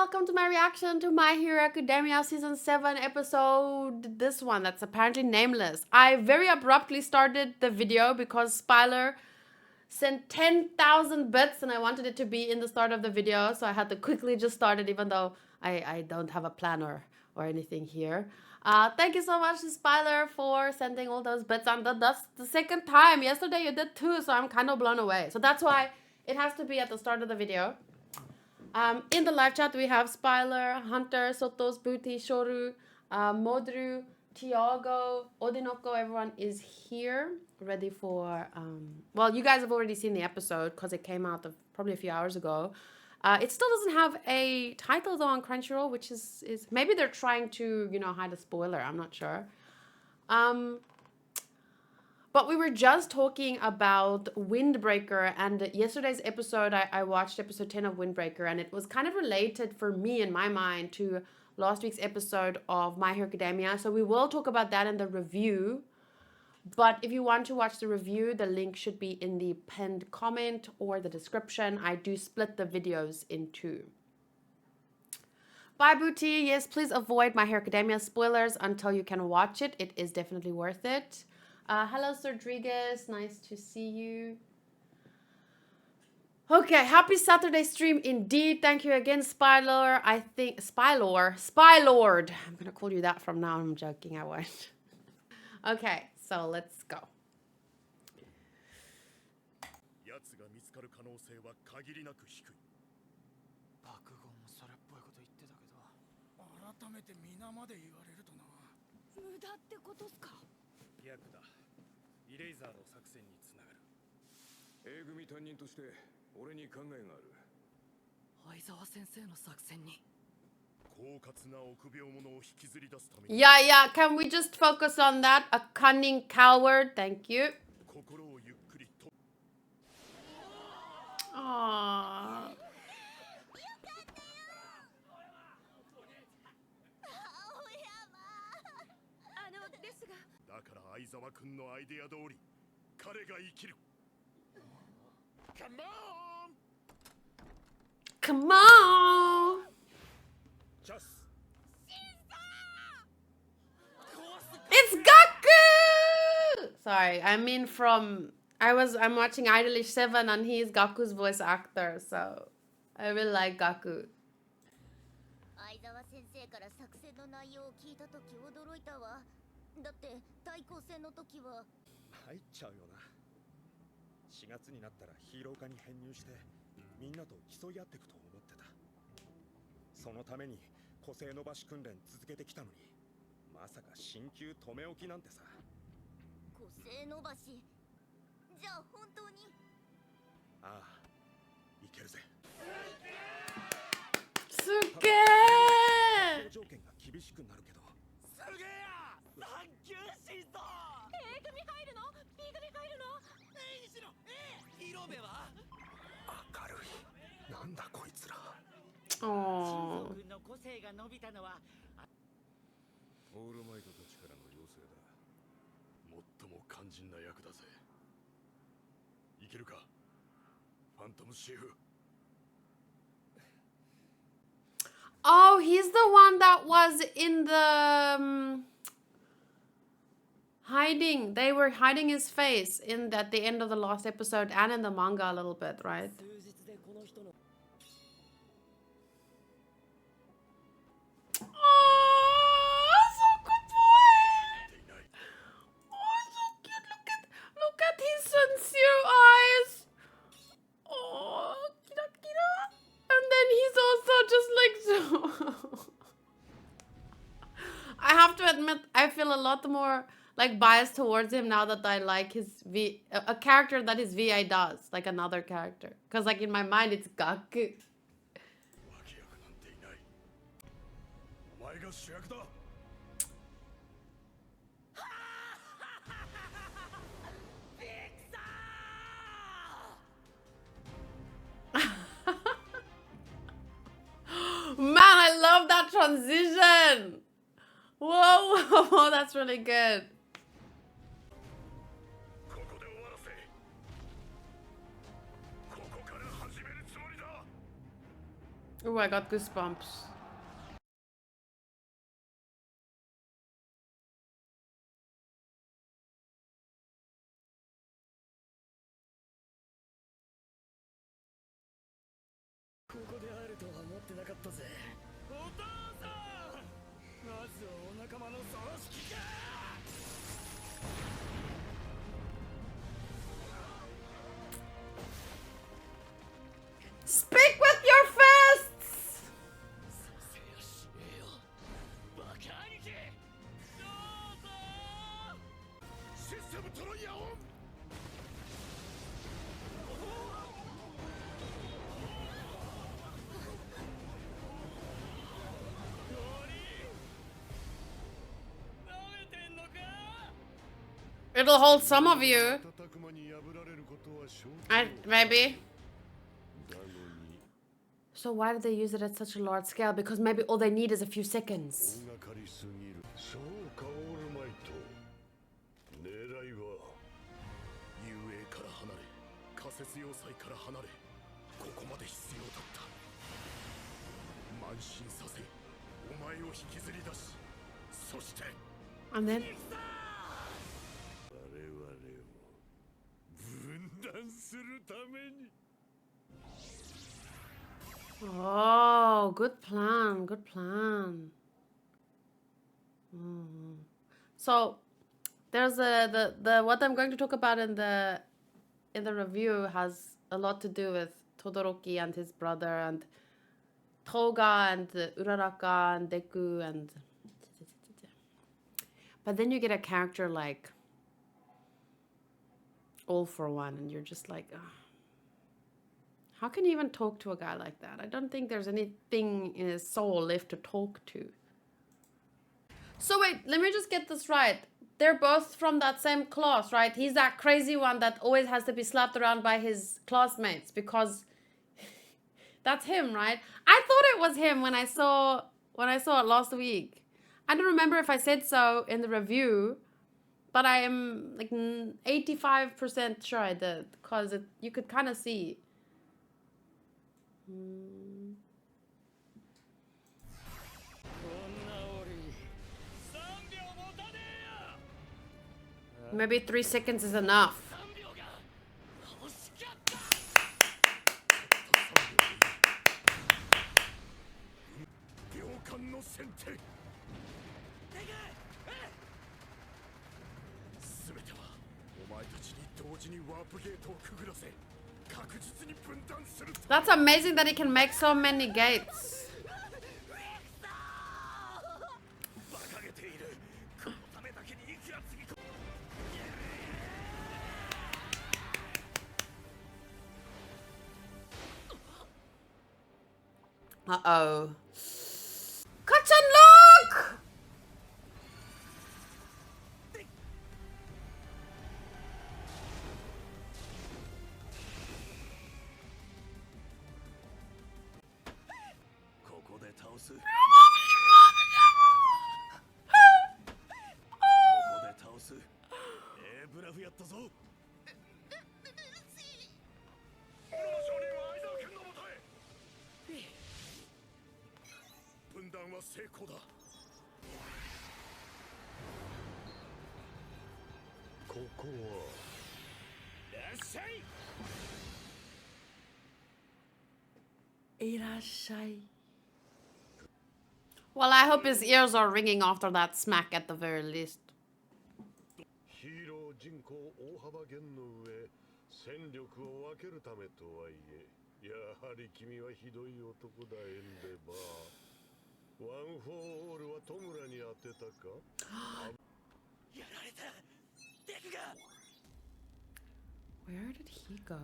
welcome to my reaction to My Hero Academia Season 7 episode, this one that's apparently nameless. I very abruptly started the video because Spyler sent 10,000 bits and I wanted it to be in the start of the video, so I had to quickly just start it even though I don't have a plan or anything here. Thank you so much to Spyler for sending all those bits, and that's the second time. Yesterday you did too, so I'm kind of blown away. So that's why it has to be at the start of the video. In the live chat, we have Spyler, Hunter, Sotos, Booty, Shoru, Modru, Tiago, Odinoko. Everyone is here, ready for... well, you guys have already seen the episode because it came out probably a few hours ago. It still doesn't have a title, though, on Crunchyroll, which is... Maybe they're trying to, you know, hide a spoiler. I'm not sure. But we were just talking about Windbreaker, and yesterday's episode, I watched episode 10 of Windbreaker, and it was kind of related for me in my mind to last week's episode of My Hero Academia. So we will talk about that in the review. But if you want to watch the review, the link should be in the pinned comment or the description. I do split the videos in two. Bye, Booty. Yes, please avoid My Hero Academia spoilers until you can watch it. It is definitely worth it. Hello, Rodriguez. Nice to see you. Okay, happy Saturday stream indeed. Thank you again, Spylor. I think Spylord. I'm gonna call you that from now. I'm joking. I won't. Okay, so let's go. Yeah, can we just focus on that? A cunning coward, thank you. Aww. Come on! It's Gaku! Sorry, I mean I'm watching Idolish 7 and he's Gaku's voice actor, so I really like Gaku. Oh. Oh, he's the one that was in the hiding. They were hiding his face at the end of the last episode and in the manga a little bit, right? Oh, so good boy. Oh, so cute. Look at his sincere eyes. Oh, kira kira. And then he's also just like so. I have to admit, I feel a lot more like biased towards him now that I like a character that his VI does, like another character. Because like in my mind, it's Gaku. Man, I love that transition. Whoa, that's really good. Oh, I got goosebumps. Speak with your fists! It'll hold some of you. Maybe. So why did they use it at such a large scale? Because maybe all they need is a few seconds. And then... Oh, good plan, good plan. So there's the what I'm going to talk about in the review has a lot to do with Todoroki and his brother and Toga and Uraraka and Deku and... But then you get a character like All for One and you're just like, ugh. How can you even talk to a guy like that? I don't think there's anything in his soul left to talk to. So wait, let me just get this right. They're both from that same class, right? He's that crazy one that always has to be slapped around by his classmates because that's him, right? I thought it was him when I saw it last week. I don't remember if I said so in the review, but I am like 85% sure I did because you could kind of see. Maybe 3 seconds is enough. That's amazing that he can make so many gates. Uh-oh. Catch and look! Well, I hope his ears are ringing after that smack at the very least. Where did he go?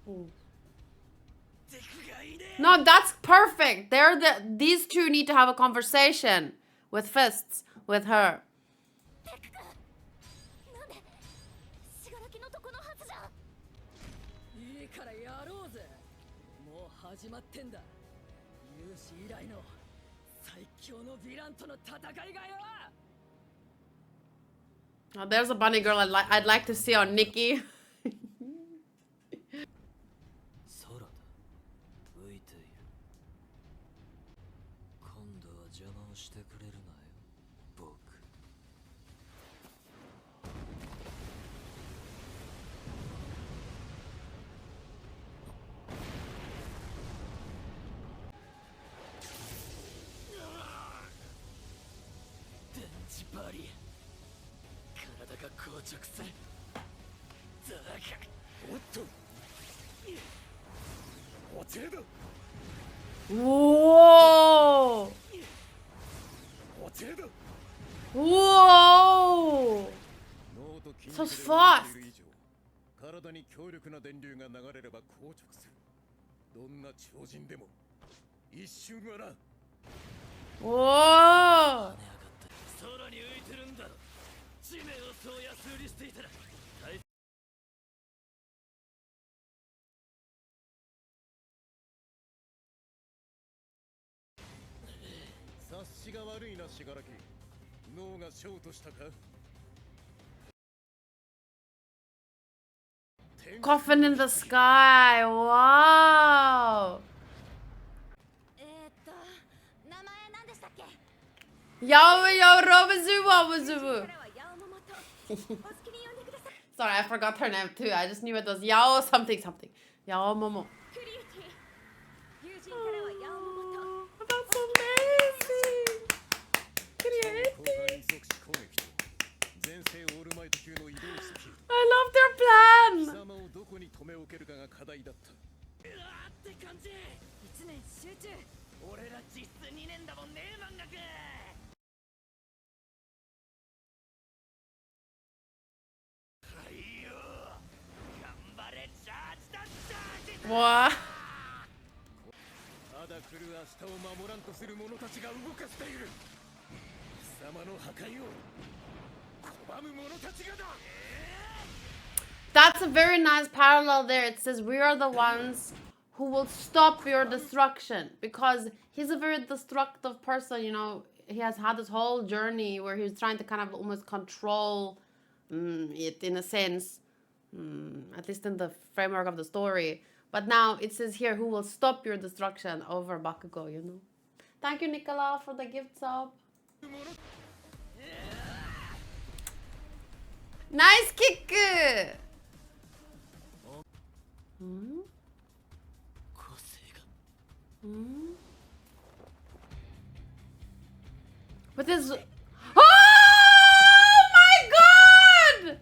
Oh. No, that's perfect. These two need to have a conversation with fists with her. Oh, there's a bunny girl I'd like to see on Nikki. Whoa! Whoa! So fast! Whoa! Coffin in the sky! Wow! Yo, yo, Robazuba! Sorry, I forgot her name too. I just knew it was Yao something something. Yao Momo. Oh, that's amazing! I love their plan! What? That's a very nice parallel there. It says we are the ones who will stop your destruction, because he's a very destructive person, you know. He has had this whole journey where he's trying to kind of almost control it in a sense, at least in the framework of the story. But now it says here, who will stop your destruction over Bakugo, you know. Thank you, Nicola, for the gift sub. Nice kick! But this... Oh my god!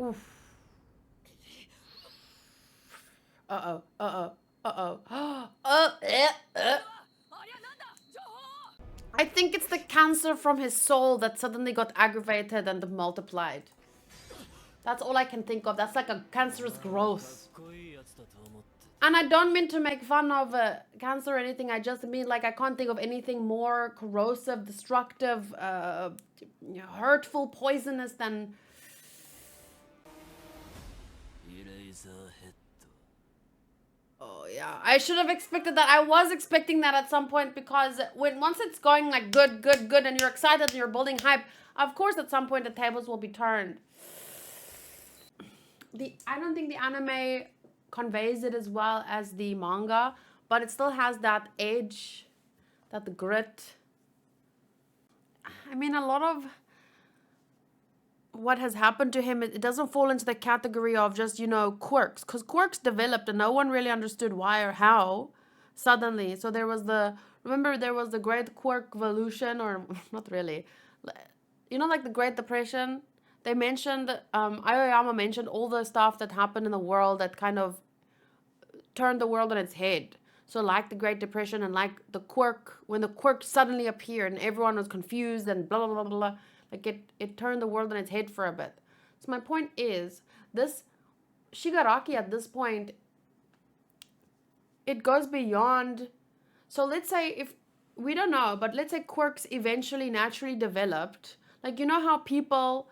Oof. Uh-oh, uh-oh, uh-oh. I think it's the cancer from his soul that suddenly got aggravated and multiplied. That's all I can think of. That's like a cancerous growth. And I don't mean to make fun of cancer or anything. I just mean, like, I can't think of anything more corrosive, destructive, hurtful, poisonous than... Oh yeah, I should have expected that. I was expecting that at some point, because once it's going like good, and you're excited and you're building hype, of course at some point the tables will be turned. I don't think the anime conveys it as well as the manga, but it still has that edge, that grit. I mean, a lot of what has happened to him, it doesn't fall into the category of just, you know, quirks, because quirks developed and no one really understood why or how suddenly. So there was remember there was the Great Quirk Evolution, or not really, you know, like the Great Depression. They mentioned, Aoyama mentioned all the stuff that happened in the world that kind of turned the world on its head. So like the Great Depression, and like the quirk, when the quirk suddenly appeared and everyone was confused and blah, blah, blah, blah. Like it turned the world on its head for a bit. So my point is, this Shigaraki at this point, it goes beyond. So let's say, if we don't know, but let's say quirks eventually naturally developed. Like, you know how people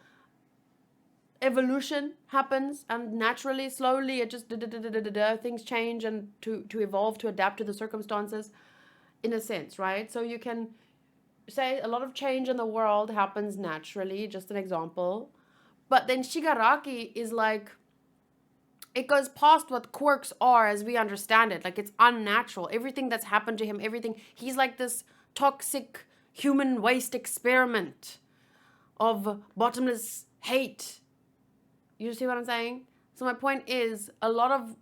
evolution happens, and naturally, slowly, it just things change and to evolve, to adapt to the circumstances, in a sense, right? So you can say a lot of change in the world happens naturally, just an example. But then Shigaraki is like, it goes past what quirks are as we understand it. Like, it's unnatural. Everything that's happened to him, everything, he's like this toxic human waste experiment of bottomless hate. You see what I'm saying? So my point is, a lot of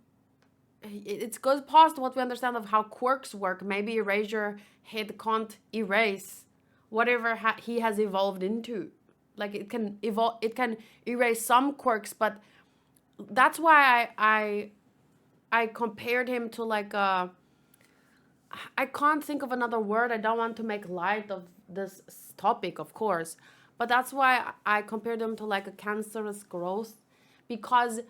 it goes past what we understand of how quirks work. Maybe Erasure Head can't erase whatever he has evolved into. Like, it can evolve, it can erase some quirks, but that's why I compared him to like a, I can't think of another word. I don't want to make light of this topic, of course, but that's why I compared him to like a cancerous growth, because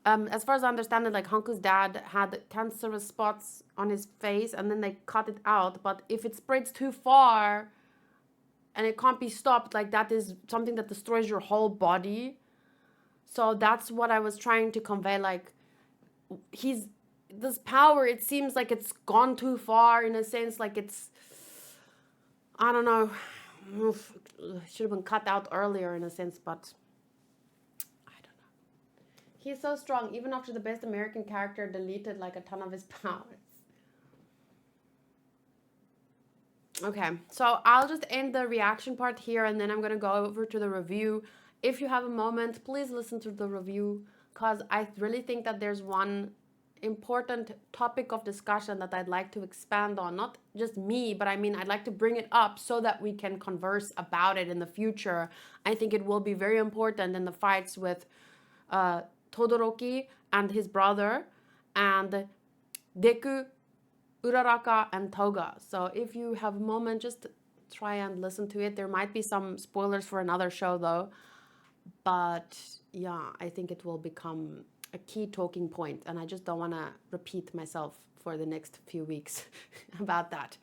as far as I understand it, like Hanku's dad had cancerous spots on his face and then they cut it out. But if it spreads too far and it can't be stopped, like that is something that destroys your whole body. So that's what I was trying to convey. Like, this power, it seems like it's gone too far in a sense. Like, it's, I don't know, should have been cut out earlier in a sense, but he's so strong, even after the best American character deleted like a ton of his powers. Okay, so I'll just end the reaction part here, and then I'm gonna go over to the review. If you have a moment, please listen to the review, because I really think that there's one important topic of discussion that I'd like to expand on. Not just me, but I mean, I'd like to bring it up so that we can converse about it in the future. I think it will be very important in the fights with Todoroki and his brother, and Deku, Uraraka, and Toga. So if you have a moment, just try and listen to it. There might be some spoilers for another show though, but yeah, I think it will become a key talking point, and I just don't want to repeat myself for the next few weeks about that.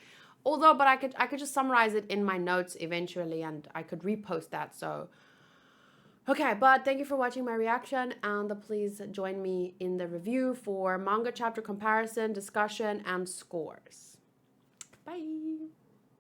Although, but I could just summarize it in my notes eventually, and I could repost that. So okay, but thank you for watching my reaction, and please join me in the review for manga chapter comparison, discussion, and scores. Bye!